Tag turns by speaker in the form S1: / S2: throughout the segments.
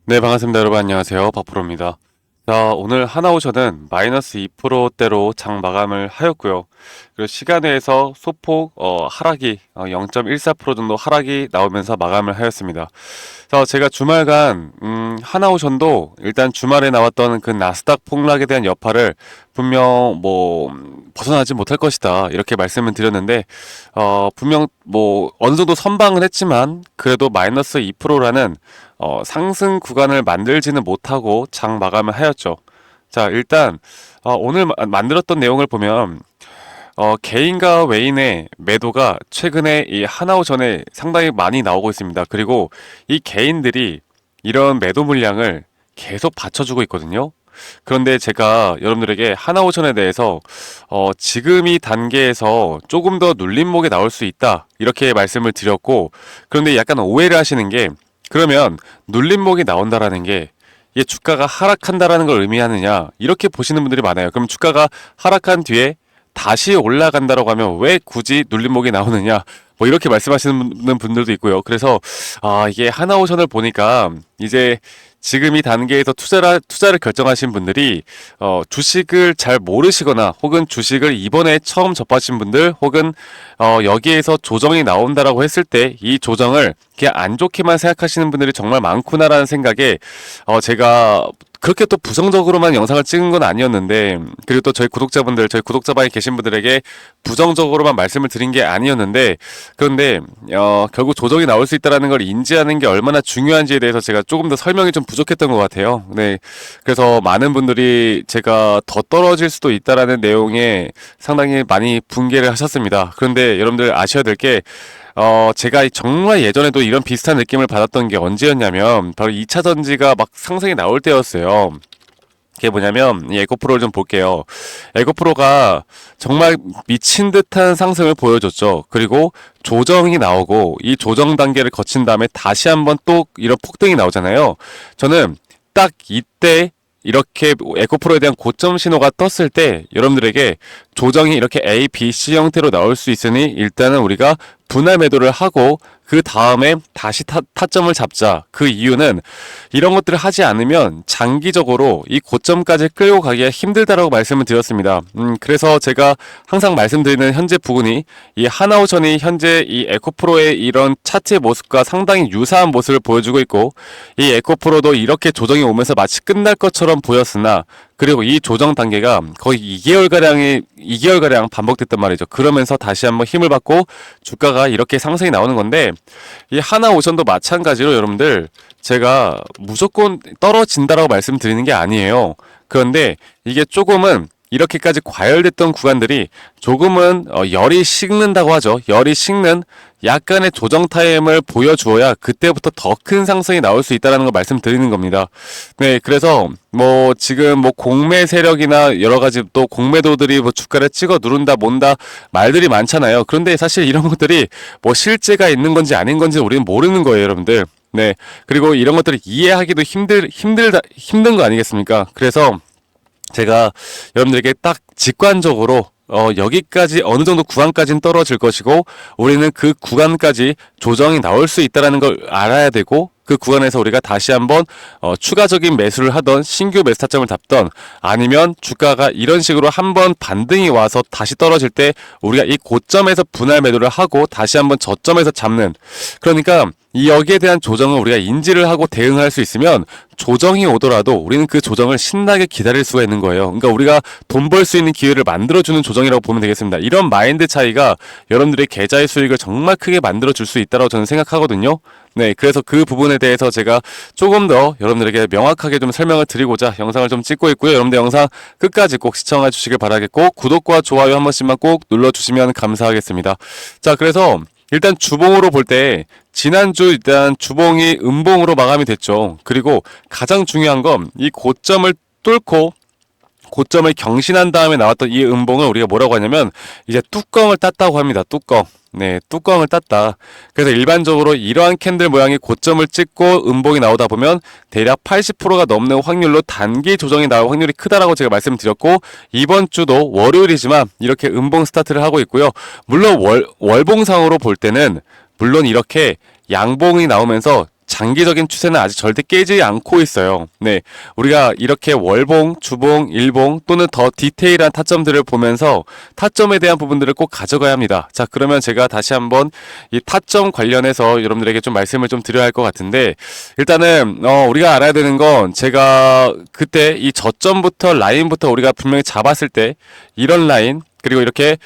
S1: 네, 반갑습니다. 여러분 안녕하세요. 박프로입니다. 자, 오늘 하나오션은 마이너스 2%대로 장 마감을 하였고요. 그리고 시간외에서 소폭 하락이 0.14% 정도 하락이 나오면서 마감을 하였습니다. 자, 제가 주말간 하나오션도 일단 주말에 나왔던 그 나스닥 폭락에 대한 여파를 분명 벗어나지 못할 것이다 이렇게 말씀을 드렸는데 분명 어느 정도 선방은 했지만 그래도 마이너스 2%라는 상승 구간을 만들지는 못하고 장 마감을 하였죠. 자, 일단 오늘 만들었던 내용을 보면 개인과 외인의 매도가 최근에 이 하나오션에 상당히 많이 나오고 있습니다. 그리고 이 개인들이 이런 매도 물량을 계속 받쳐주고 있거든요. 그런데 제가 여러분들에게 하나오션에 대해서 지금 이 단계에서 조금 더 눌림목에 나올 수 있다 이렇게 말씀을 드렸고, 그런데 약간 오해를 하시는 게, 그러면 눌림목이 나온다라는 게 이게 주가가 하락한다라는 걸 의미하느냐 이렇게 보시는 분들이 많아요. 그럼 주가가 하락한 뒤에 다시 올라간다라고 하면 왜 굳이 눌림목이 나오느냐 이렇게 말씀하시는 분들도 있고요. 그래서 이게 하나오션을 보니까 이제 지금 이 단계에서 투자를 결정하신 분들이 주식을 잘 모르시거나 혹은 주식을 이번에 처음 접하신 분들 혹은 여기에서 조정이 나온다라고 했을 때 이 조정을 그냥 안 좋게만 생각하시는 분들이 정말 많구나라는 생각에 제가 그렇게 또 부정적으로만 영상을 찍은 건 아니었는데, 그리고 또 저희 구독자방에 계신 분들에게 부정적으로만 말씀을 드린 게 아니었는데, 그런데 결국 조정이 나올 수 있다는 걸 인지하는 게 얼마나 중요한지에 대해서 제가 조금 더 설명이 좀 부족했던 것 같아요. 네, 그래서 많은 분들이 제가 더 떨어질 수도 있다라는 내용에 상당히 많이 붕괴를 하셨습니다. 그런데 여러분들 아셔야 될 게, 제가 정말 예전에도 이런 비슷한 느낌을 받았던 게 언제였냐면 바로 2차 전지가 막 상승이 나올 때였어요. 그게 뭐냐면 이 에코프로를 좀 볼게요. 에코프로가 정말 미친 듯한 상승을 보여줬죠. 그리고 조정이 나오고 이 조정 단계를 거친 다음에 다시 한번 또 이런 폭등이 나오잖아요. 저는 딱 이때 이렇게 에코프로에 대한 고점 신호가 떴을 때 여러분들에게 조정이 이렇게 A, B, C 형태로 나올 수 있으니 일단은 우리가 분할 매도를 하고 그 다음에 다시 타점을 잡자. 그 이유는 이런 것들을 하지 않으면 장기적으로 이 고점까지 끌고 가기가 힘들다라고 말씀을 드렸습니다. 그래서 제가 항상 말씀드리는 현재 부분이 이 하나오션이 현재 이 에코프로의 이런 차트의 모습과 상당히 유사한 모습을 보여주고 있고, 이 에코프로도 이렇게 조정이 오면서 마치 끝날 것처럼 보였으나 그리고 이 조정 단계가 거의 2개월가량 반복됐단 말이죠. 그러면서 다시 한번 힘을 받고 주가가 이렇게 상승이 나오는 건데, 이 하나오션도 마찬가지로 여러분들 제가 무조건 떨어진다라고 말씀드리는 게 아니에요. 그런데 이게 조금은 이렇게까지 과열됐던 구간들이 조금은 열이 식는다고 하죠. 열이 식는 약간의 조정 타임을 보여주어야 그때부터 더 큰 상승이 나올 수 있다는 걸 말씀드리는 겁니다. 네, 그래서 지금 공매 세력이나 여러 가지 또 공매도들이 주가를 찍어 누른다 뭔다 말들이 많잖아요. 그런데 사실 이런 것들이 실제가 있는 건지 아닌 건지 우리는 모르는 거예요, 여러분들. 네, 그리고 이런 것들을 이해하기도 힘든 거 아니겠습니까? 그래서 제가 여러분들에게 딱 직관적으로 여기까지 어느 정도 구간까지는 떨어질 것이고 우리는 그 구간까지 조정이 나올 수 있다는 걸 알아야 되고, 그 구간에서 우리가 다시 한번 추가적인 매수를 하던 신규 매수 타점을 잡던, 아니면 주가가 이런 식으로 한번 반등이 와서 다시 떨어질 때 우리가 이 고점에서 분할 매도를 하고 다시 한번 저점에서 잡는, 그러니까 이 여기에 대한 조정을 우리가 인지를 하고 대응할 수 있으면 조정이 오더라도 우리는 그 조정을 신나게 기다릴 수가 있는 거예요. 그러니까 우리가 돈 벌 수 있는 기회를 만들어주는 조정이라고 보면 되겠습니다. 이런 마인드 차이가 여러분들의 계좌의 수익을 정말 크게 만들어줄 수 있다고 저는 생각하거든요. 네, 그래서 그 부분에 대해서 제가 조금 더 여러분들에게 명확하게 좀 설명을 드리고자 영상을 좀 찍고 있고요. 여러분들 영상 끝까지 꼭 시청해 주시길 바라겠고, 구독과 좋아요 한 번씩만 꼭 눌러주시면 감사하겠습니다. 자, 그래서 일단 주봉으로 볼 때 지난주 일단 주봉이 음봉으로 마감이 됐죠. 그리고 가장 중요한 건 이 고점을 뚫고 고점을 경신한 다음에 나왔던 이 음봉을 우리가 뭐라고 하냐면 이제 뚜껑을 땄다고 합니다. 뚜껑. 네, 뚜껑을 땄다. 그래서 일반적으로 이러한 캔들 모양의 고점을 찍고 음봉이 나오다 보면 대략 80%가 넘는 확률로 단기 조정이 나올 확률이 크다라고 제가 말씀드렸고, 이번 주도 월요일이지만 이렇게 음봉 스타트를 하고 있고요. 물론 월봉상으로 볼 때는 물론 이렇게 양봉이 나오면서 장기적인 추세는 아직 절대 깨지 않고 있어요. 네, 우리가 이렇게 월봉, 주봉, 일봉 또는 더 디테일한 타점들을 보면서 타점에 대한 부분들을 꼭 가져가야 합니다. 자, 그러면 제가 다시 한번 이 타점 관련해서 여러분들에게 좀 말씀을 좀 드려야 할 것 같은데, 일단은 우리가 알아야 되는 건, 제가 그때 이 저점부터 라인부터 우리가 분명히 잡았을 때 이런 라인, 그리고 이렇게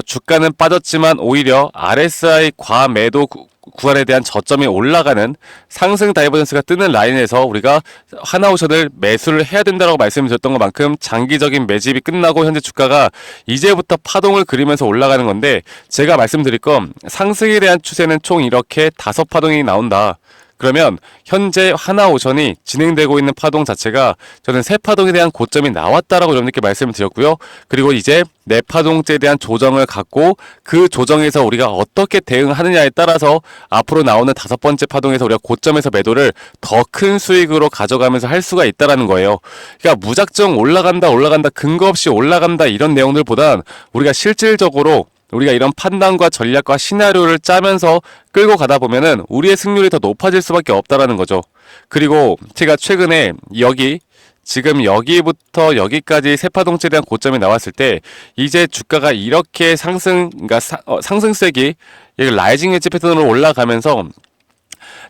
S1: 주가는 빠졌지만 오히려 RSI 과매도 구간에 대한 저점이 올라가는 상승 다이버전스가 뜨는 라인에서 우리가 하나오션을 매수를 해야 된다고 말씀을 드렸던 것만큼, 장기적인 매집이 끝나고 현재 주가가 이제부터 파동을 그리면서 올라가는 건데, 제가 말씀드릴 건 상승에 대한 추세는 총 이렇게 5파동이 나온다. 그러면 현재 하나오션이 진행되고 있는 파동 자체가 저는 3파동에 대한 고점이 나왔다라고 여러분들께 말씀을 드렸고요. 그리고 이제 4파동째에 대한 조정을 갖고 그 조정에서 우리가 어떻게 대응하느냐에 따라서 앞으로 나오는 5번째 파동에서 우리가 고점에서 매도를 더 큰 수익으로 가져가면서 할 수가 있다라는 거예요. 그러니까 무작정 올라간다 근거 없이 올라간다 이런 내용들보단 우리가 실질적으로 우리가 이런 판단과 전략과 시나리오를 짜면서 끌고 가다 보면은 우리의 승률이 더 높아질 수밖에 없다라는 거죠. 그리고 제가 최근에 지금 여기부터 여기까지 세 파동째에 대한 고점이 나왔을 때, 이제 주가가 이렇게 그러니까 상승세기 라이징 웨지 패턴으로 올라가면서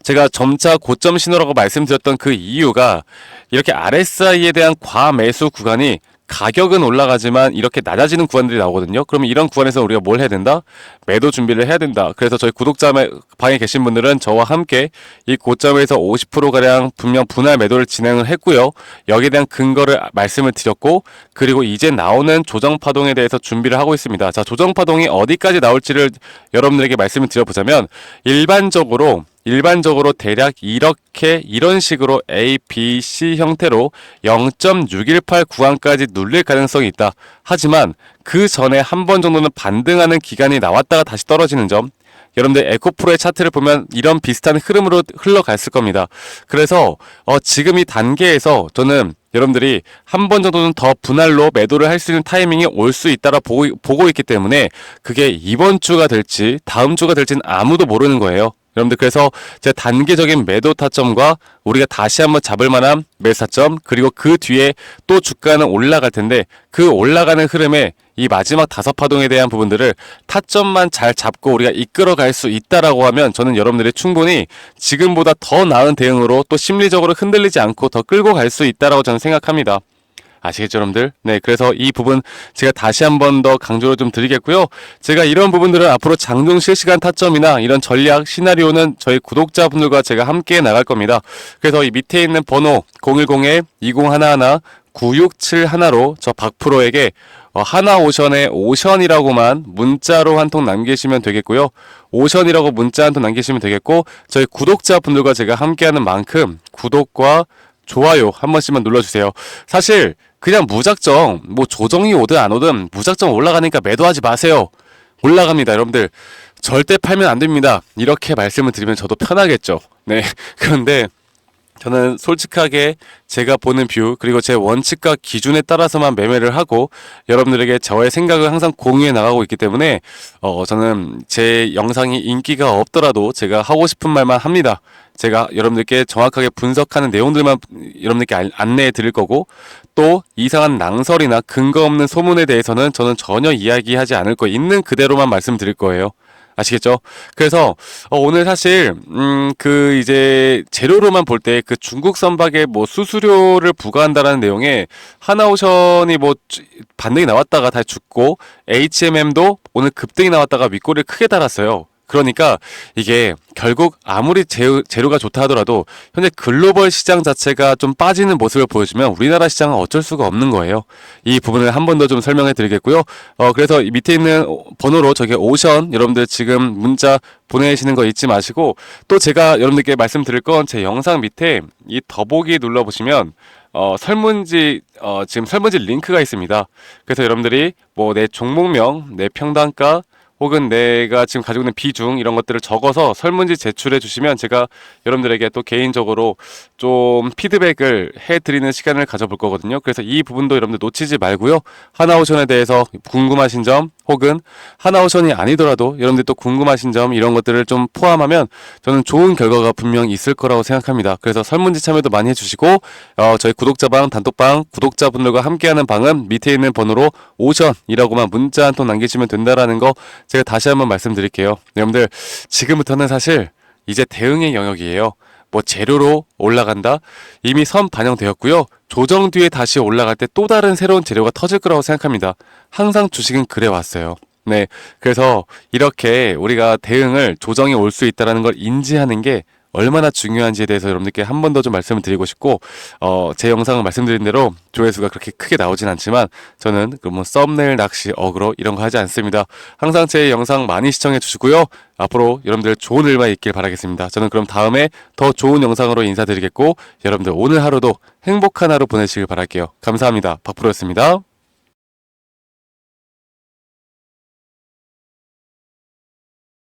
S1: 제가 점차 고점 신호라고 말씀드렸던 그 이유가, 이렇게 RSI에 대한 과매수 구간이 가격은 올라가지만 이렇게 낮아지는 구간들이 나오거든요. 그러면 이런 구간에서 우리가 뭘 해야 된다? 매도 준비를 해야 된다. 그래서 저희 구독자 방에 계신 분들은 저와 함께 이 고점에서 50%가량 분명 분할 매도를 진행을 했고요. 여기에 대한 근거를 말씀을 드렸고, 그리고 이제 나오는 조정 파동에 대해서 준비를 하고 있습니다. 자, 조정 파동이 어디까지 나올지를 여러분들에게 말씀을 드려보자면, 일반적으로 대략 이런 식으로 A, B, C 형태로 0.618 구간까지 눌릴 가능성이 있다. 하지만 그 전에 한 번 정도는 반등하는 기간이 나왔다가 다시 떨어지는 점, 여러분들 에코프로의 차트를 보면 이런 비슷한 흐름으로 흘러갔을 겁니다. 그래서 지금 이 단계에서 저는 여러분들이 한 번 정도는 더 분할로 매도를 할 수 있는 타이밍이 올 수 있다라 보고 있기 때문에, 그게 이번 주가 될지 다음 주가 될지는 아무도 모르는 거예요. 여러분들, 그래서 제 단계적인 매도 타점과 우리가 다시 한번 잡을 만한 매수 타점, 그리고 그 뒤에 또 주가는 올라갈 텐데, 그 올라가는 흐름에 이 마지막 5파동에 대한 부분들을 타점만 잘 잡고 우리가 이끌어갈 수 있다라고 하면, 저는 여러분들이 충분히 지금보다 더 나은 대응으로 또 심리적으로 흔들리지 않고 더 끌고 갈 수 있다라고 저는 생각합니다. 아시겠죠, 여러분들? 네, 그래서 이 부분 제가 다시 한 번 더 강조를 좀 드리겠고요. 제가 이런 부분들은 앞으로 장중 실시간 타점이나 이런 전략, 시나리오는 저희 구독자분들과 제가 함께 나갈 겁니다. 그래서 이 밑에 있는 번호 010-2011-9671로 저 박프로에게 하나오션의 오션이라고만 문자로 한 통 남기시면 되겠고요. 오션이라고 문자 한 통 남기시면 되겠고, 저희 구독자분들과 제가 함께하는 만큼 구독과 좋아요 한 번씩만 눌러주세요. 사실 그냥 무작정 뭐 조정이 오든 안 오든 무작정 올라가니까 매도하지 마세요. 올라갑니다, 여러분들. 절대 팔면 안 됩니다. 이렇게 말씀을 드리면 저도 편하겠죠. 네. 그런데 저는 솔직하게 제가 보는 뷰, 그리고 제 원칙과 기준에 따라서만 매매를 하고 여러분들에게 저의 생각을 항상 공유해 나가고 있기 때문에 저는 제 영상이 인기가 없더라도 제가 하고 싶은 말만 합니다. 제가 여러분들께 정확하게 분석하는 내용들만 여러분들께 안내해 드릴 거고, 또 이상한 낭설이나 근거 없는 소문에 대해서는 저는 전혀 이야기하지 않을 거예요. 있는 그대로만 말씀드릴 거예요. 아시겠죠? 그래서 오늘 사실 이제 재료로만 볼 때 그 중국 선박에 뭐 수수료를 부과한다라는 내용에 하나오션이 뭐 반등이 나왔다가 다시 죽고, HMM도 오늘 급등이 나왔다가 윗꼬리를 크게 달았어요. 그러니까 이게 결국 아무리 재료가 좋다 하더라도 현재 글로벌 시장 자체가 좀 빠지는 모습을 보여주면 우리나라 시장은 어쩔 수가 없는 거예요. 이 부분을 한 번 더 좀 설명해 드리겠고요. 그래서 밑에 있는 번호로 저기 오션, 여러분들 지금 문자 보내시는 거 잊지 마시고, 또 제가 여러분들께 말씀드릴 건 제 영상 밑에 이 더보기 눌러보시면 지금 설문지 링크가 있습니다. 그래서 여러분들이 뭐 내 종목명, 내 평단가, 혹은 내가 지금 가지고 있는 비중 이런 것들을 적어서 설문지 제출해 주시면 제가 여러분들에게 또 개인적으로 좀 피드백을 해드리는 시간을 가져볼 거거든요. 그래서 이 부분도 여러분들 놓치지 말고요. 하나오션에 대해서 궁금하신 점 혹은 하나오션이 아니더라도 여러분들 또 궁금하신 점 이런 것들을 좀 포함하면 저는 좋은 결과가 분명 있을 거라고 생각합니다. 그래서 설문지 참여도 많이 해주시고 저희 구독자방 단톡방 구독자분들과 함께하는 방은 밑에 있는 번호로 오션이라고만 문자 한 통 남기시면 된다라는 거 제가 다시 한번 말씀드릴게요. 여러분들 지금부터는 사실 이제 대응의 영역이에요. 뭐 재료로 올라간다? 이미 선 반영되었고요. 조정 뒤에 다시 올라갈 때 또 다른 새로운 재료가 터질 거라고 생각합니다. 항상 주식은 그래 왔어요. 네. 그래서 이렇게 우리가 대응을 조정이 올 수 있다는 걸 인지하는 게 얼마나 중요한지에 대해서 여러분들께 한 번 더 좀 말씀을 드리고 싶고, 제 영상을 말씀드린 대로 조회수가 그렇게 크게 나오진 않지만, 저는 그 뭐 썸네일 낚시, 어그로 이런 거 하지 않습니다. 항상 제 영상 많이 시청해 주시고요. 앞으로 여러분들 좋은 일만 있길 바라겠습니다. 저는 그럼 다음에 더 좋은 영상으로 인사드리겠고, 여러분들 오늘 하루도 행복한 하루 보내시길 바랄게요. 감사합니다. 박프로였습니다.